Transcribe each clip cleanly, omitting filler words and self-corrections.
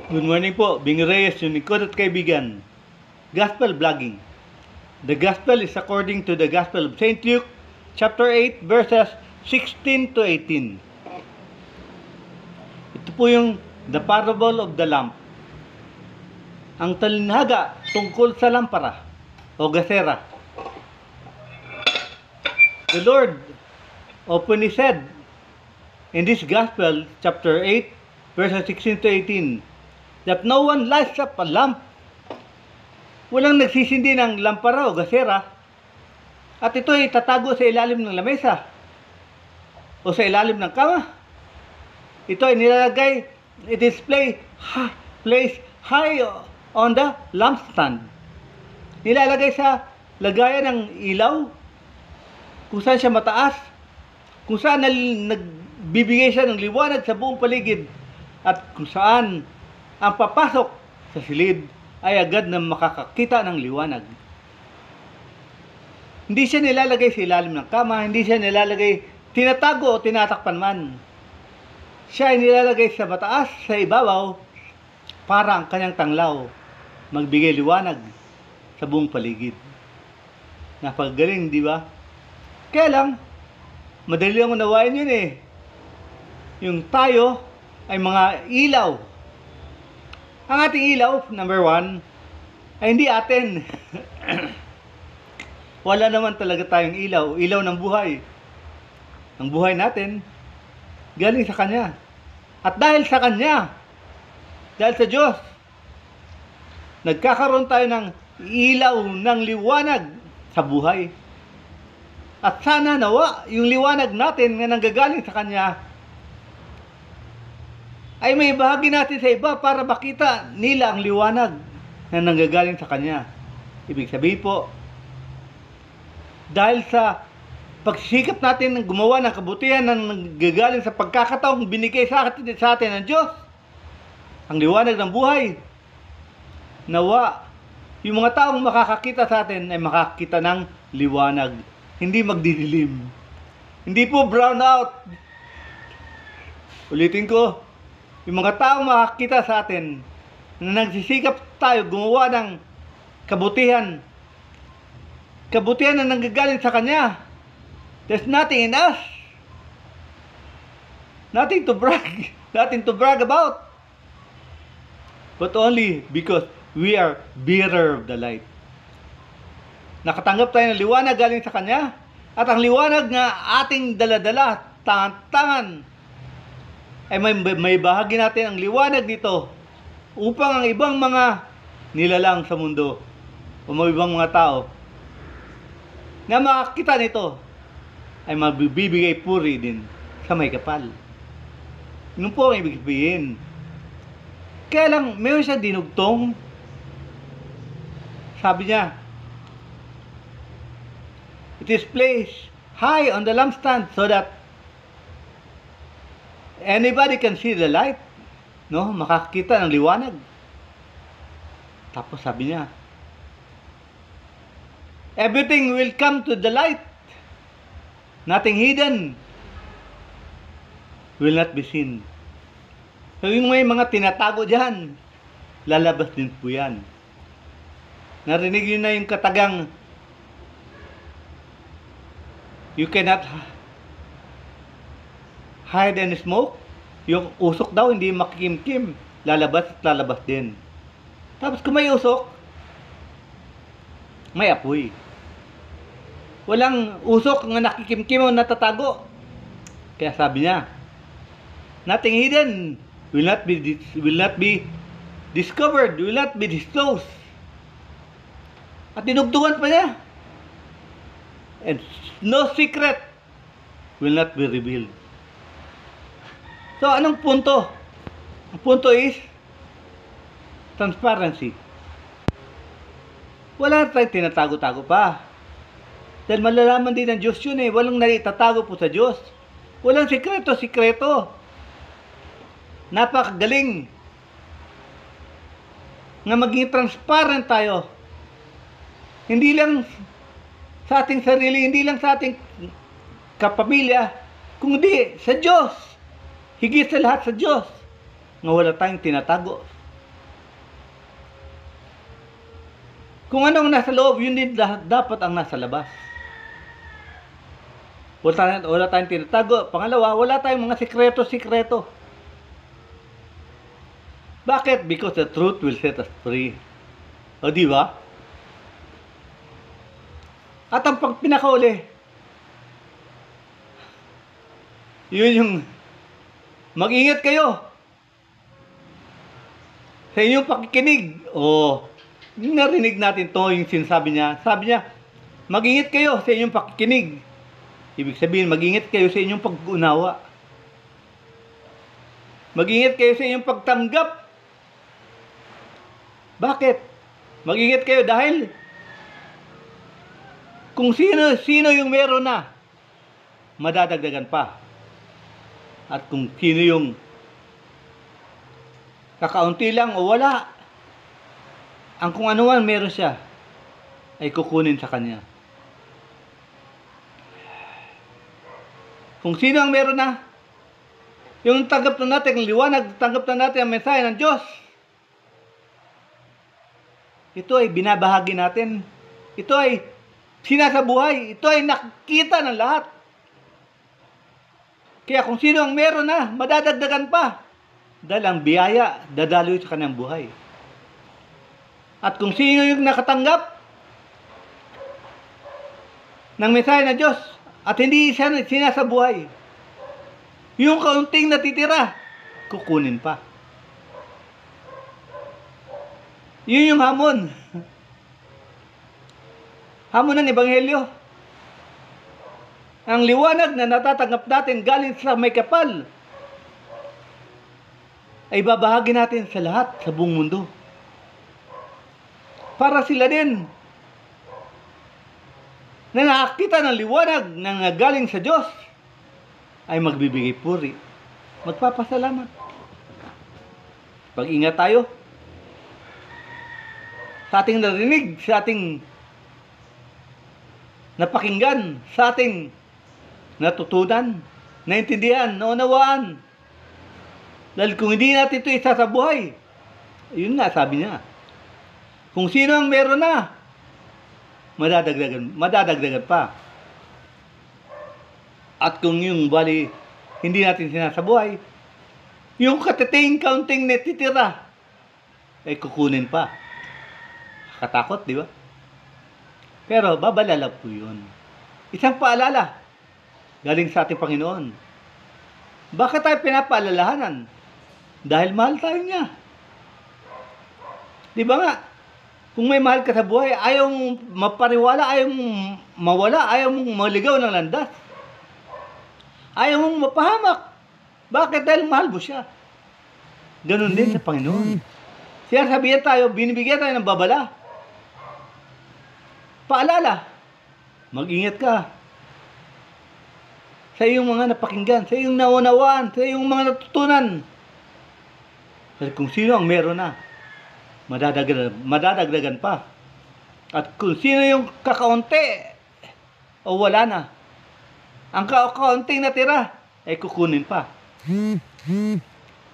Good morning po, Bing Reyes, yung lingkod at kaibigan. Gospel Vlogging. The Gospel is according to the Gospel of St. Luke, chapter 8, verses 16 to 18. Ito po yung The Parable of the Lamp. Ang talinhaga tungkol sa lampara o gasera. The Lord openly said in this Gospel, chapter 8, verses 16 to 18, that no one lights up a lamp. Walang nagsisindi ng lampara o gasera at ito ay tatago sa ilalim ng lamesa o sa ilalim ng kama. Ito ay nilalagay, it is placed high on the lampstand. Nilalagay sa lagayan ng ilaw kung saan siya mataas, kung saan nagbibigay siya ng liwanag sa buong paligid, at kung saan ang papasok sa silid ay agad na makakakita ng liwanag. Hindi siya nilalagay sa ilalim ng kama, hindi siya nilalagay, tinatago o tinatakpan man. Siya ay nilalagay sa mataas, sa ibabaw, para ang kanyang tanglaw magbigay liwanag sa buong paligid. Napakagaling, di ba? Kaya lang, madali lang unawain yun eh. Yung tayo ay mga ilaw. Ang ating ilaw, number 1, ay hindi atin. Wala naman talaga tayong ilaw. Ilaw ng buhay. Ang buhay natin, galing sa Kanya. At dahil sa Kanya, dahil sa Diyos, nagkakaroon tayo ng ilaw ng liwanag sa buhay. At sana nawa, yung liwanag natin na nanggagaling sa Kanya, ay may bahagi natin sa iba para makita nila ang liwanag na nanggagaling sa Kanya. Ibig sabihin po, dahil sa pagsisikap natin ng gumawa ng kabutihan na nanggagaling sa pagkakataong binigay sa atin ng Diyos, ang liwanag ng buhay, nawa, yung mga taong makakakita sa atin ay makakita ng liwanag, hindi magdidilim. Hindi po brown out. Ulitin ko, yung mga taong makakita sa atin na nagsisikap tayo gumawa ng kabutihan na nanggagaling sa Kanya. There's nothing in us, nothing to brag about, but only because we are bearer of the light. Nakatanggap tayo ng liwanag galing sa Kanya, at ang liwanag na ating daladala, tangan-tangan, ay may bahagi natin ang liwanag dito upang ang ibang mga nilalang sa mundo o mga ibang mga tao na makakita nito ay magbibigay puri din sa may kapal. Yun po ang ibig sabihin. Kaya lang, mayroon siya dinugtong. Sabi niya, it is placed high on the lampstand so that anybody can see the light, no? Makakita ng liwanag. Tapos sabi niya, everything will come to the light. Nothing hidden will not be seen. So yung may mga tinatago dyan, lalabas din po yan. Narinig yun na yung katagang, you cannot hide and smoke. Yung usok daw hindi makikimkim, lalabas at lalabas din. Tapos kung may usok, may apoy. Walang usok na nakikimkim o natatago. Kaya sabi niya, nothing hidden will not be discovered, will not be disclosed. At dinugtungan pa niya, and no secret will not be revealed. So, anong punto? Ang punto is transparency. Wala tayong tinatago-tago pa. Dahil malalaman din ng Diyos yun eh. Walang naitatago po sa Diyos. Walang sikreto. Napakagaling nga maging transparent tayo. Hindi lang sa ating sarili, hindi lang sa ating kapamilya, kundi sa Diyos. Higit sa lahat sa Diyos. Nga wala tayong tinatago Kung anong nasa loob, yun din dapat ang nasa labas. Wala tayong tinatago. Pangalawa, wala tayong mga sikreto-sikreto. Bakit? Because the truth will set us free. O, di ba? At ang pinakauli, yun yung mag-ingat kayo sa inyong pakikinig. O, narinig natin to, yung sinasabi niya. Sabi niya, mag-ingat kayo sa inyong pakikinig. Ibig sabihin, mag-ingat kayo sa inyong pag-unawa. Mag-ingat kayo sa inyong pagtanggap. Bakit? Mag-ingat kayo dahil kung sino yung meron na, madadagdagan pa. At kung sino yung kakaunti lang o wala, ang kung ano man meron siya, ay kukunin sa kanya. Kung sino ang meron na, yung tanggap na natin, ang liwanag, tanggap na natin ang mensahe ng Diyos, ito ay binabahagi natin. Ito ay sinasabuhay. Ito ay nakikita ng lahat. Kaya kung sino ang meron na, madadagdagan pa. Dahil ang biyaya, dadaloy sa kanyang buhay. At kung sino yung nakatanggap ng mensahe ng Diyos, at hindi siya sinasabuhay, yung kaunting natitira, kukunin pa. Yun yung hamon. Hamon ng Ebanghelyo. Ang liwanag na natatanggap natin galing sa may kapal ay babahagi natin sa lahat, sa buong mundo. Para sila din na nakakita ng liwanag na galing sa Diyos ay magbibigay puri, magpapasalamat. Pag-ingat tayo sa ating narinig, sa ating napakinggan, sa ating natutunan, naintindihan, naunawaan. Dahil kung hindi natin ito isa sa buhay, yun nga sabi niya, kung sino ang meron na, madadagdagan pa. At kung yung bali hindi natin sinasabuhay, yung katiting kaunting natitira ay kukunin pa. Katakot, di ba? Pero babalala po yun. Isang paalala galing sa ating Panginoon. Bakit tayo pinapaalalahanan? Dahil mahal tayo niya. Di ba nga? Kung may mahal ka sa buhay, ayaw mong mapariwala, ayaw mong mawala, ayaw mong maligaw ng landas. Ayaw mong mapahamak. Bakit? Dahil mahal mo siya. Ganun din sa Panginoon. Siya sabihin tayo, binibigyan tayo ng babala. Paalala, mag-ingat ka sa iyong mga napakinggan, sa iyong naunawaan, sa iyong mga natutunan. Dahil kung sino ang meron na, madadagdagan pa. At kung sino yung kakaunti o wala na, ang kakaunting natira ay kukunin pa.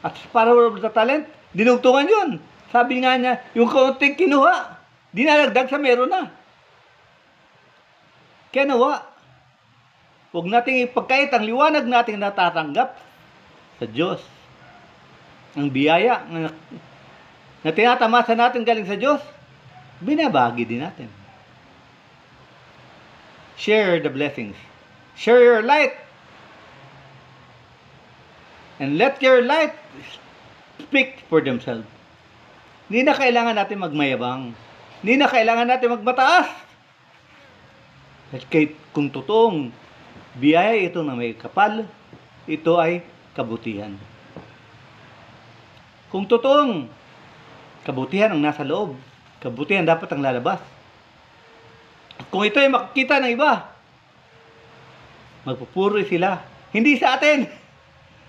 At para sa talent, dinugtungan yun. Sabi nga niya, yung kaunting kinuha, dinadagdag sa meron na. Kaya nawa, huwag nating ipagkait ang liwanag nating natatanggap sa Diyos. Ang biyaya na tinatamasa natin galing sa Diyos, binabahagi din natin. Share the blessings. Share your light. And let your light speak for themselves. Hindi na kailangan natin magmayabang. Hindi na kailangan natin magmataas. At kahit kung totoong biyaya ito na may kapal, ito ay kabutihan. Kung totoong kabutihan ang nasa loob, kabutihan dapat ang lalabas. At kung ito ay makikita ng iba, magpupuri sila. Hindi sa atin.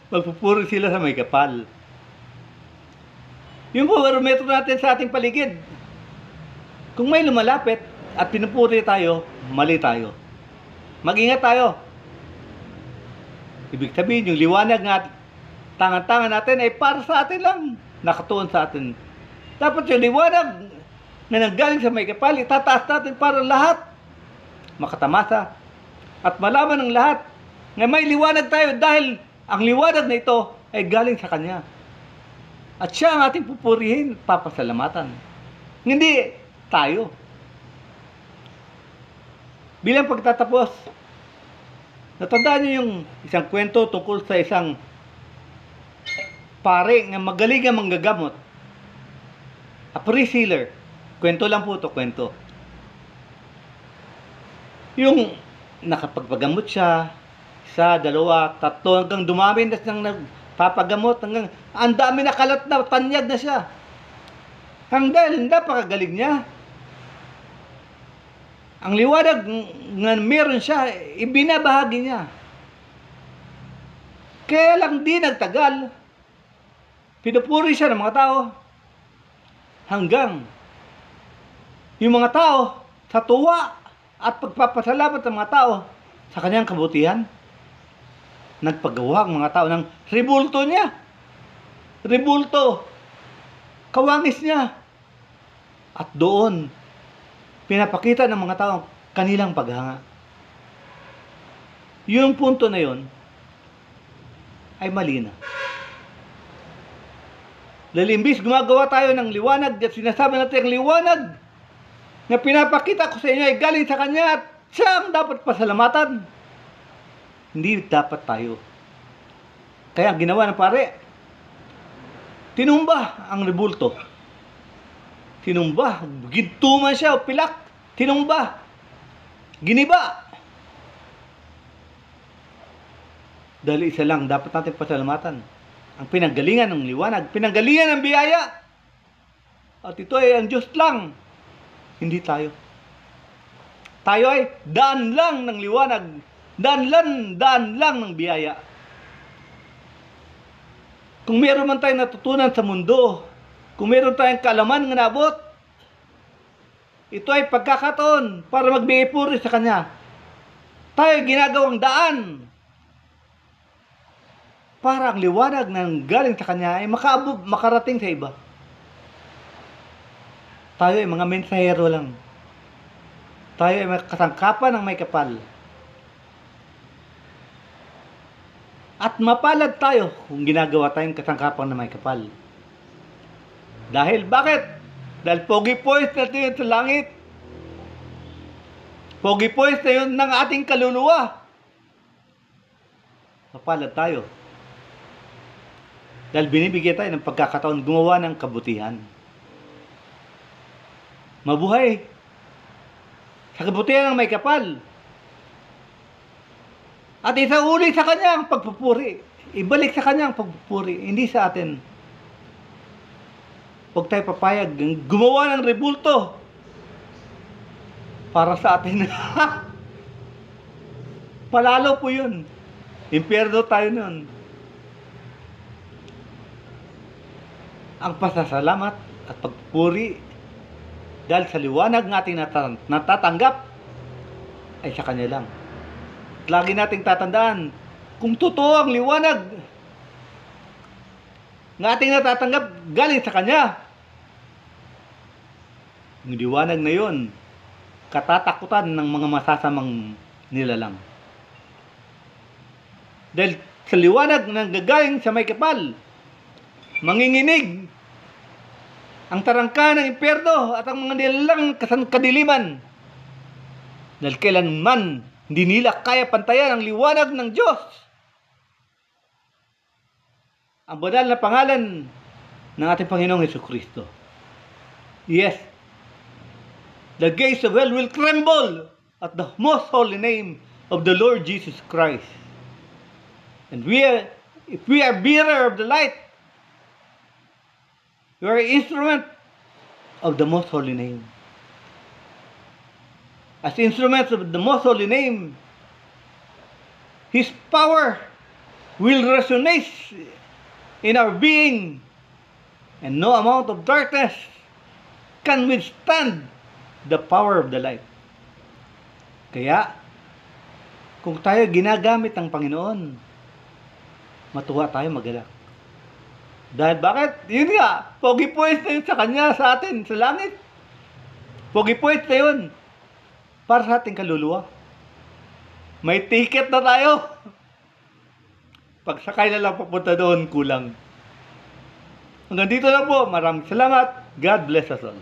Magpupuri sila sa may kapal. Yung barometro natin sa ating paligid, kung may lumalapit at pinupuri tayo, mali tayo. Mag-ingat tayo. Ibig sabihin, yung liwanag nga tangan-tangan natin ay para sa atin lang. Nakatuon sa atin. Dapat yung liwanag na nanggaling sa may kapal, itataas natin para lahat makatamasa at malaman ng lahat na may liwanag tayo dahil ang liwanag na ito ay galing sa Kanya. At siya ang ating pupurihin, papasalamatan. Hindi tayo. Bilang pagtatapos, natandaan niyo yung isang kwento tungkol sa isang pare na magaling ang manggagamot. A priest healer. Kwento lang po ito, kwento. Yung nakapagpagamot siya, isa, dalawa, tatlo, hanggang dumami na siyang nagpapagamot, hanggang ang dami na kalat na, tanyag na siya. Hanggang napakagaling niya. Ang liwanag na meron siya, ibinabahagi niya. Kaya lang di nagtagal, pinupuri siya ng mga tao. Hanggang yung mga tao sa tuwa at pagpapasalamat ng mga tao sa kanyang kabutihan, nagpagawa ang mga tao ng rebulto niya. Rebulto. Kawangis niya. At doon, pinapakita ng mga tao kanilang paghanga. Yung punto na yun ay mali na. Lalimbis, gumagawa tayo ng liwanag at sinasabi natin ang liwanag na pinapakita ko sa inyo ay galing sa Kanya at siya ang dapat pasalamatan. Hindi dapat tayo. Kaya ang ginawa ng pare, tinumba ang rebulto. Tinumba, gintuman siya o pilak. Tinumba, giniba. Dahil isa lang, dapat natin pasalamatan. Ang pinanggalingan ng liwanag, pinanggalingan ng biyaya. At ito ay ang Diyos lang, hindi tayo. Tayo ay daan lang ng liwanag, daan lang ng biyaya. Kung meron man tayong natutunan sa mundo, kung meron tayong kaalaman nga naabot, ito ay pagkakataon para magbigay puri sa Kanya. Tayo ay ginagawang daan para ang liwanag ng galing sa Kanya ay makarating sa iba. Tayo ay mga mensahero lang. Tayo ay may kasangkapan ng may kapal. At mapalad tayo kung ginagawa tayong kasangkapan ng may kapal. Dahil bakit? Dahil pogi-poise natin yun sa langit. Pogi-poise na yun ng ating kaluluwa. Mapalad tayo. Dahil binibigyan tayo ng pagkakataon gumawa ng kabutihan. Mabuhay sa kabutihan ng may kapal. At isauli sa Kanya ang pagpupuri. Ibalik sa Kanya ang pagpupuri, hindi sa atin. Huwag tayo papayag gumawa ng rebulto para sa atin. Palalo po yun. Impyerno tayo nun. Ang pasasalamat at pagpupuri dahil sa liwanag nating natatanggap ay sa Kanya lang. At lagi nating tatandaan, kung totoo ang liwanag na ating natatanggap galing sa Kanya, yung liwanag na yun, katatakutan ng mga masasamang nilalang. Dahil sa liwanag na gagaling sa may kapal, manginginig ang tarangka ng impyerno at ang mga nilalang kadiliman. Dahil kailanman hindi nila kaya pantayan ang liwanag ng Diyos. Ang banal na pangalan ng ating Panginoong Jesucristo. Yes, the gates of hell will tremble at the most holy name of the Lord Jesus Christ. And if we are bearer of the light, we are an instrument of the most holy name. As instruments of the most holy name, His power will resonate in our being, and no amount of darkness can withstand the power of the light. Kaya, kung tayo ginagamit ng Panginoon, matuwa tayo, magalak. Dahil bakit? Yun nga, pogi-poise na yun sa Kanya, sa atin, sa langit. Pogi points na yun. Para sa ating kaluluwa. May ticket na tayo. Pagsakay na lang papunta doon, kulang. Hanggang dito lang po. Maraming salamat. God bless us all.